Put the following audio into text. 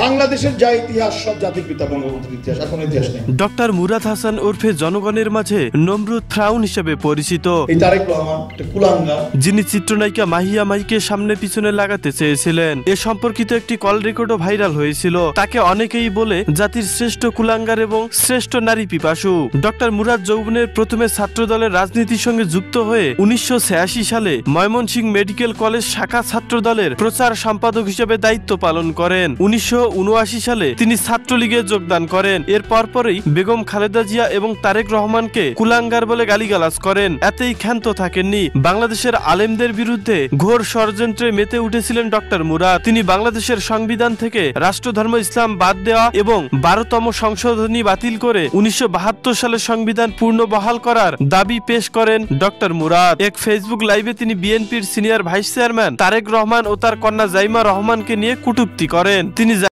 বাংলাদেশের যা ইতিহাস সব জাতির পিতা বঙ্গবন্ধুর ইতিহাস, এখন ইতিহাস নেই। ডক্টর মুরাদ হাসান ওরফে জনগণের মাঝে নমরুদ ফ্রাউন হিসেবে পরিচিত এই তারেক রহমান একটা কুলাঙ্গার, যিনি চিত্রনায়িকা মাহিয়া মাহিকে সামনে পিছনে লাগাতে চেয়েছিলেন। এ সম্পর্কিত একটি কল রেকর্ডও ভাইরাল হয়েছিল। তাকে অনেকেই বলে জাতির শ্রেষ্ঠ কুলাঙ্গার এবং শ্রেষ্ঠ নারী পিপাসু। ডক্টর মুরাদ যৌবনের প্রথমে ছাত্র দলের রাজনীতির সঙ্গে যুক্ত হয়ে 1986 সালে ময়মনসিংহ মেডিকেল কলেজ শাখা ছাত্র দলের প্রচার সম্পাদক হিসেবে দায়িত্ব পালন করেন। 1979 সালে তিনি ছাত্রলীগে যোগদান করেন। এর পরপরই বেগম খালেদা জিয়া এবং তারেক রহমানকে কুলাঙ্গার বলে গালিগালাজ করেন। এতেই ক্ষান্ত থাকেননি, বাংলাদেশের আলেমদের বিরুদ্ধে ঘোর ষড়যন্ত্রে মেতে উঠেছিলেন ডক্টর মুরাদ। তিনি বাংলাদেশের সংবিধান থেকে রাষ্ট্রধর্ম ইসলাম বাদ দেওয়া এবং 12তম সংশোধনী বাতিল করে 1972 সালের সংবিধান পূর্ণ বহাল করার দাবি পেশ করেন ডক্টর মুরাদ। এক ফেসবুক লাইভে তিনি বিএনপির senior vice chairman Tarek Rahman ও তার কন্যা জাইমা রহমানকে নিয়ে কটূক্তি করেন। তিনি